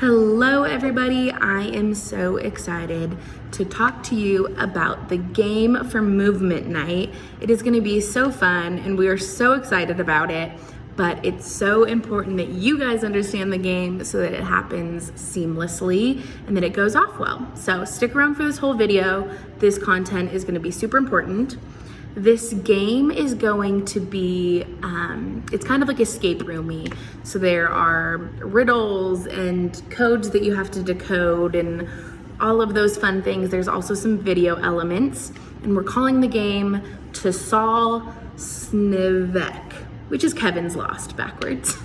Hello everybody, I am so excited to talk to you about the game for movement night. It is going to be so fun and we are so excited about it, but it's so important that you guys understand the game so that it happens seamlessly and that it goes off well. So stick around for this whole video. This content is going to be super important. This game is going to be, it's kind of like escape roomy. So there are riddles and codes that you have to decode and all of those fun things. There's also some video elements, and we're calling the game To Solve Snivek, which is Kevin's Lost backwards.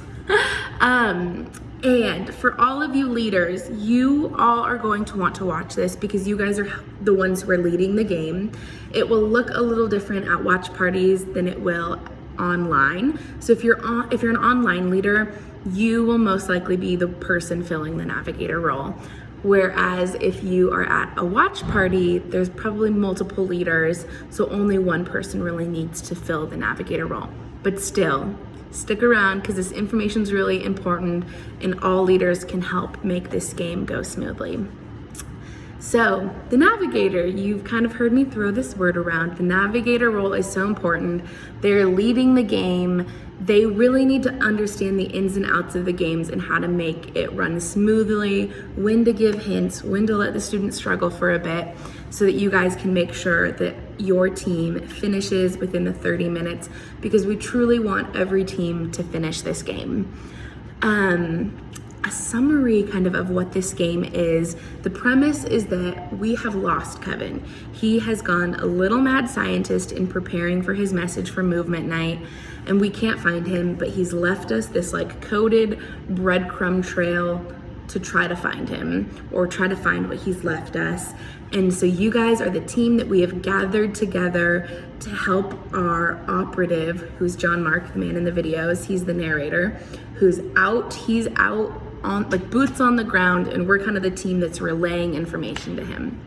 And for all of you leaders, you all are going to want to watch this because you guys are the ones who are leading the game. It will look a little different at watch parties than it will online. So if you're an online leader, you will most likely be the person filling the navigator role. Whereas if you are at a watch party, there's probably multiple leaders, so only one person really needs to fill the navigator role. But still, stick around because this information is really important and all leaders can help make this game go smoothly. So the navigator, you've kind of heard me throw this word around. The navigator role is so important. They're leading the game. They really need to understand the ins and outs of the games and how to make it run smoothly, when to give hints, when to let the students struggle for a bit, so that you guys can make sure that your team finishes within the 30 minutes, because we truly want every team to finish this game. A summary kind of what this game is. The premise is that we have lost Kevin. He has gone a little mad scientist in preparing for his message for movement night, and we can't find him, but he's left us this like coded breadcrumb trail to try to find him or try to find what he's left us. And so you guys are the team that we have gathered together to help our operative, who's John Mark, the man in the videos. He's the narrator, who's out. He's out on like boots on the ground, and we're kind of the team that's relaying information to him.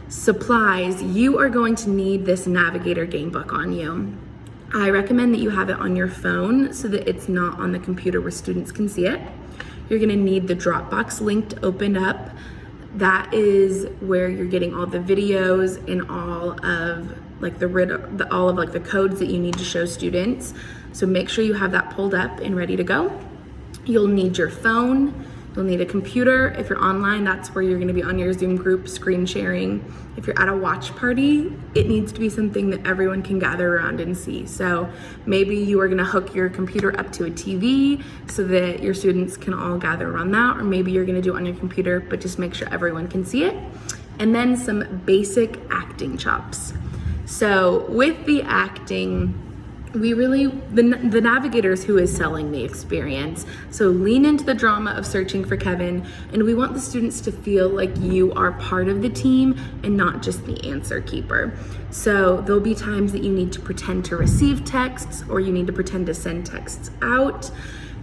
Supplies, you are going to need this Navigator game book on you. I recommend that you have it on your phone so that it's not on the computer where students can see it. You're gonna need the Dropbox link to open up. That is where you're getting all the videos and all of like the codes that you need to show students. So make sure you have that pulled up and ready to go. You'll need your phone. You'll need a computer. If you're online, that's where you're gonna be on your Zoom group screen sharing. If you're at a watch party, it needs to be something that everyone can gather around and see. So maybe you are gonna hook your computer up to a TV so that your students can all gather around that, or maybe you're gonna do it on your computer, but just make sure everyone can see it. And then some basic acting chops. So with the acting, the navigators who is selling the experience. So lean into the drama of searching for Kevin, and we want the students to feel like you are part of the team and not just the answer keeper. So there'll be times that you need to pretend to receive texts, or you need to pretend to send texts out.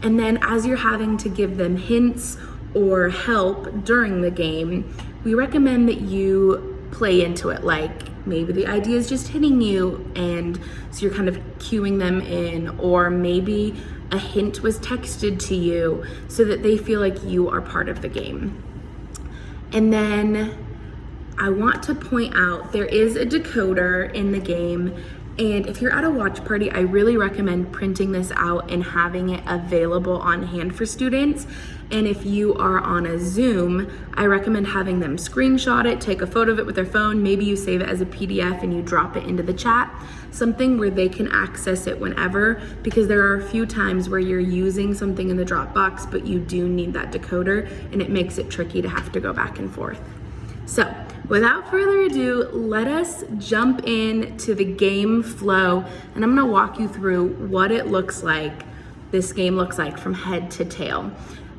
And then as you're having to give them hints or help during the game, we recommend that you play into it, like maybe the idea is just hitting you, and so you're kind of cueing them in, or maybe a hint was texted to you so that they feel like you are part of the game. And then I want to point out there is a decoder in the game, and if you're at a watch party, I really recommend printing this out and having it available on hand for students. And if you are on a Zoom, I recommend having them screenshot it, take a photo of it with their phone. Maybe you save it as a PDF and you drop it into the chat, something where they can access it whenever, because there are a few times where you're using something in the Dropbox, but you do need that decoder, and it makes it tricky to have to go back and forth. So without further ado, let us jump into the game flow, and I'm gonna walk you through what it looks like, this game looks like from head to tail.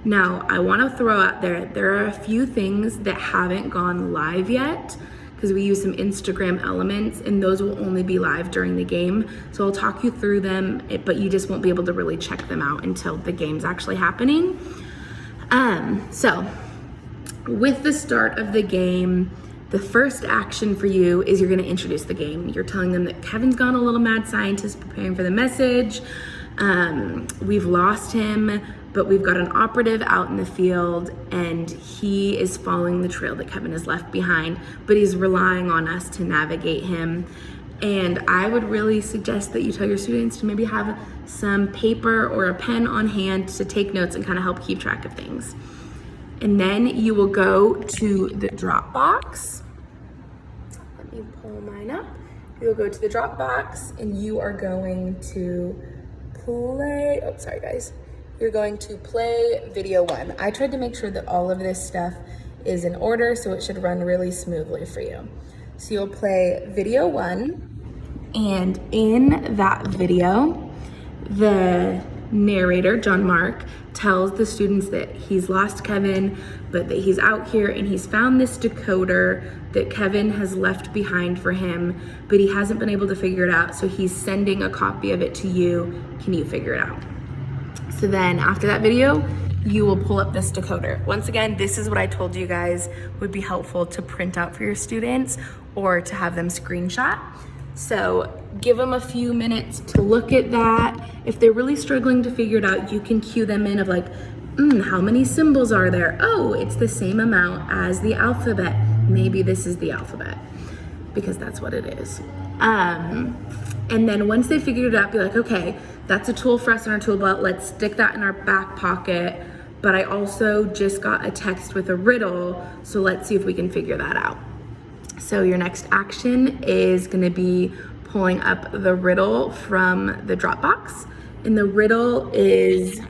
Now, I wanna throw out there are a few things that haven't gone live yet because we use some Instagram elements, and those will only be live during the game. So I'll talk you through them, but you just won't be able to really check them out until the game's actually happening. So with the start of the game, the first action for you is you're gonna introduce the game. You're telling them that Kevin's gone a little mad scientist preparing for the message. We've lost him, but we've got an operative out in the field and he is following the trail that Kevin has left behind, but he's relying on us to navigate him. And I would really suggest that you tell your students to maybe have some paper or a pen on hand to take notes and kind of help keep track of things. And then you will go to the Dropbox. Let me pull mine up. You'll go to the Dropbox and you are going to play, oh, sorry guys. You're going to play video 1. I tried to make sure that all of this stuff is in order, so it should run really smoothly for you. So you'll play video 1, and in that video, the narrator, John Mark, tells the students that he's lost Kevin, but that he's out here and he's found this decoder that Kevin has left behind for him, but he hasn't been able to figure it out, so he's sending a copy of it to you. Can you figure it out? So then after that video, you will pull up this decoder. Once again, this is what I told you guys would be helpful to print out for your students or to have them screenshot. So give them a few minutes to look at that. If they're really struggling to figure it out, you can cue them in of like, how many symbols are there? Oh, it's the same amount as the alphabet. Maybe this is the alphabet, because that's what it is. And then once they figured it out, be like, okay, that's a tool for us in our tool belt. Let's stick that in our back pocket. But I also just got a text with a riddle, so let's see if we can figure that out. So your next action is gonna be pulling up the riddle from the Dropbox. And the riddle is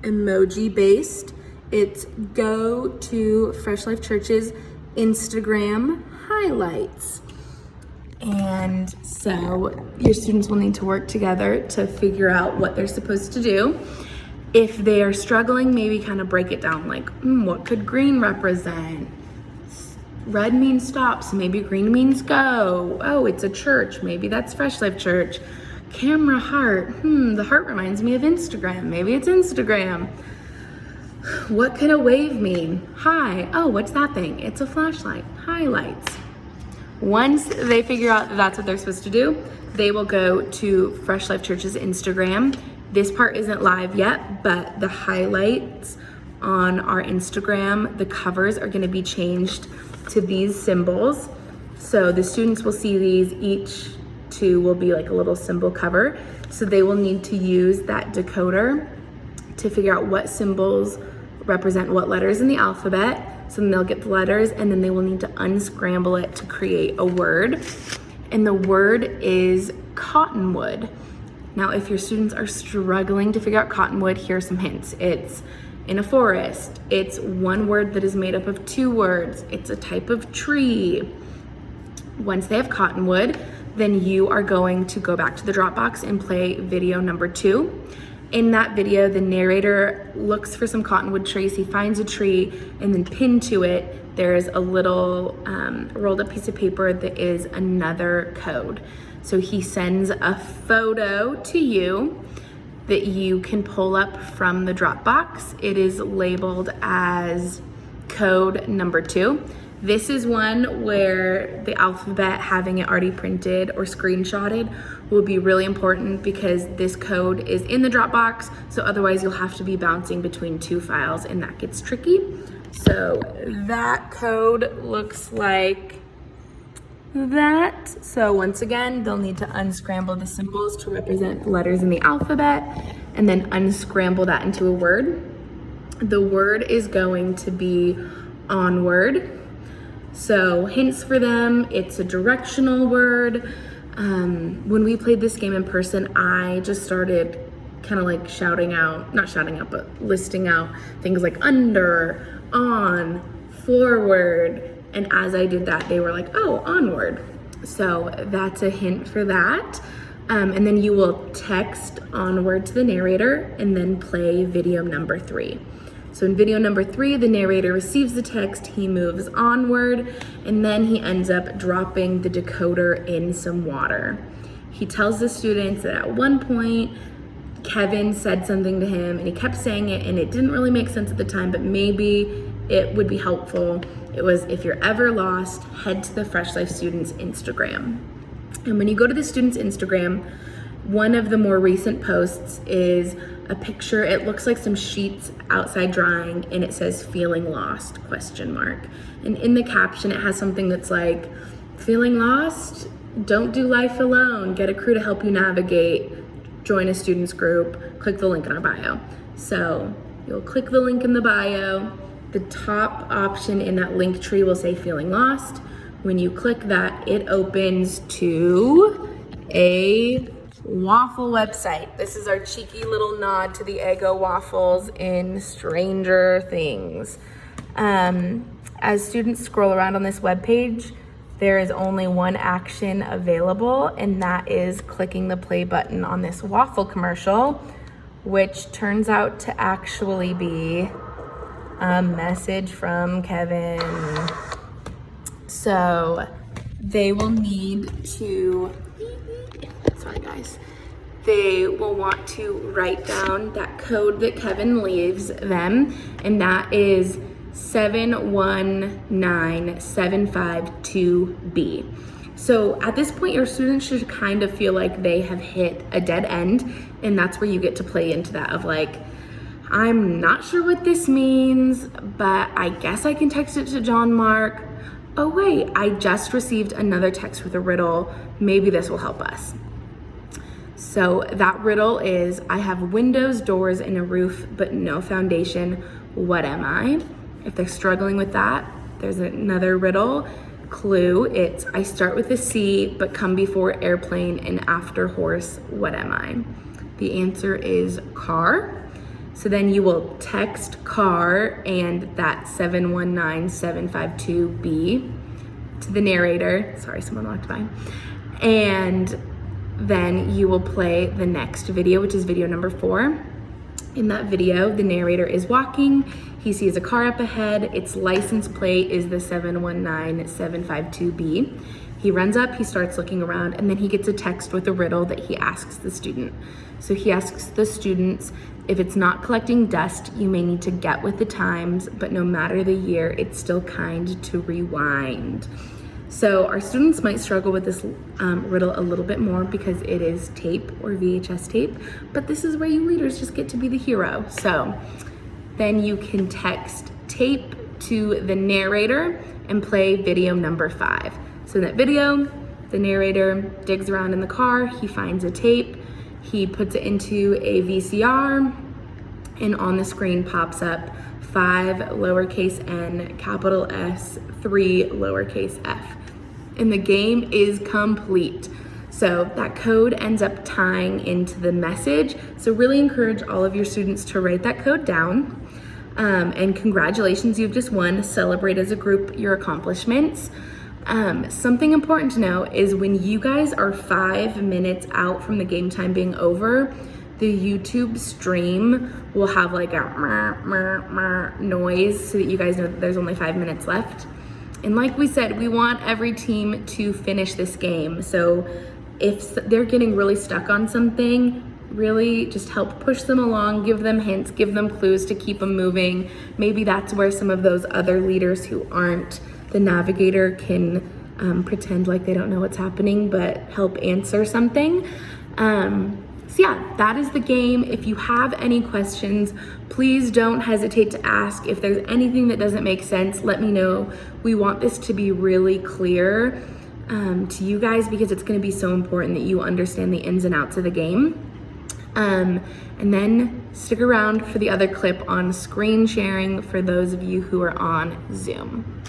emoji based. It's go to Fresh Life Church's Instagram highlights. And so your students will need to work together to figure out what they're supposed to do. If they are struggling, maybe kind of break it down like, what could green represent? Red means stop, so maybe green means go. Oh, it's a church, maybe that's Fresh Life Church. Camera heart, the heart reminds me of Instagram, maybe it's Instagram. What could a wave mean? Hi, oh, what's that thing? It's a flashlight, highlights. Once they figure out that that's what they're supposed to do, they will go to Fresh Life Church's Instagram. This part isn't live yet, but the highlights on our Instagram, the covers are gonna be changed to these symbols. So the students will see these, each two will be like a little symbol cover. So they will need to use that decoder to figure out what symbols represent what letters in the alphabet. So then they'll get the letters and then they will need to unscramble it to create a word. And the word is cottonwood. Now, if your students are struggling to figure out cottonwood, here's some hints. It's in a forest. It's one word that is made up of 2 words. It's a type of tree. Once they have cottonwood, then you are going to go back to the Dropbox and play video number 2. In that video, the narrator looks for some cottonwood trees. He finds a tree, and then pinned to it, there's a little rolled up piece of paper that is another code. So he sends a photo to you that you can pull up from the Dropbox. It is labeled as code number 2. This is one where the alphabet, having it already printed or screenshotted, will be really important because this code is in the Dropbox, so otherwise you'll have to be bouncing between 2 files and that gets tricky. So that code looks like that. So once again, they'll need to unscramble the symbols to represent the letters in the alphabet and then unscramble that into a word. The word is going to be onward. So hints for them, it's a directional word. When we played this game in person, I just started kind of like shouting out, not shouting out, but listing out things like under, on, forward. And as I did that, they were like, oh, onward. So that's a hint for that. And then you will text onward to the narrator and then play video number 3. So in video number 3, the narrator receives the text, he moves onward, and then he ends up dropping the decoder in some water. He tells the students that at one point, Kevin said something to him and he kept saying it and it didn't really make sense at the time, but maybe it would be helpful. It was, if you're ever lost, head to the Fresh Life students' Instagram. And when you go to the student's Instagram, one of the more recent posts is a picture. It looks like some sheets outside drying, and it says "feeling lost?" ? And in the caption, it has something that's like, "Feeling lost? Don't do life alone. Get a crew to help you navigate. Join a students group. Click the link in our bio." So you'll click the link in the bio. The top option in that link tree will say "Feeling lost." When you click that, it opens to a waffle website. This is our cheeky little nod to the Eggo waffles in Stranger Things. As students scroll around on this webpage, there is only one action available, and that is clicking the play button on this waffle commercial, which turns out to actually be a message from Kevin. So they will need to, sorry guys, they will want to write down that code that Kevin leaves them, and that is 719752B. So at this point, your students should kind of feel like they have hit a dead end, and that's where you get to play into that of like, I'm not sure what this means, but I guess I can text it to John Mark. Oh wait, I just received another text with a riddle. Maybe this will help us. So that riddle is, I have windows, doors, and a roof, but no foundation. What am I? If they're struggling with that, there's another riddle clue. It's, I start with a C, but come before airplane and after horse. What am I? The answer is car. So then you will text car and that 719752B to the narrator. Sorry, someone walked by. And then you will play the next video, which is video number 4. In that video, the narrator is walking. He sees a car up ahead. Its license plate is the 719752B. He runs up, he starts looking around, and then he gets a text with a riddle that he asks the student. So he asks the students, if it's not collecting dust, you may need to get with the times, but no matter the year, it's still kind to rewind. So our students might struggle with this riddle a little bit more because it is tape or VHS tape, but this is where you leaders just get to be the hero. So then you can text tape to the narrator and play video number 5. So in that video, the narrator digs around in the car, he finds a tape, he puts it into a VCR, and on the screen pops up 5 lowercase n, capital S, 3 lowercase f. And the game is complete. So that code ends up tying into the message. So really encourage all of your students to write that code down. And congratulations, you've just won. Celebrate as a group your accomplishments. Something important to know is when you guys are 5 minutes out from the game time being over, the YouTube stream will have like a noise so that you guys know that there's only 5 minutes left. And like we said, we want every team to finish this game. So if they're getting really stuck on something, really just help push them along, give them hints, give them clues to keep them moving. Maybe that's where some of those other leaders who aren't the navigator can pretend like they don't know what's happening, but help answer something. So yeah, that is the game. If you have any questions, please don't hesitate to ask. If there's anything that doesn't make sense, let me know. We want this to be really clear to you guys because it's gonna be so important that you understand the ins and outs of the game. And then stick around for the other clip on screen sharing for those of you who are on Zoom.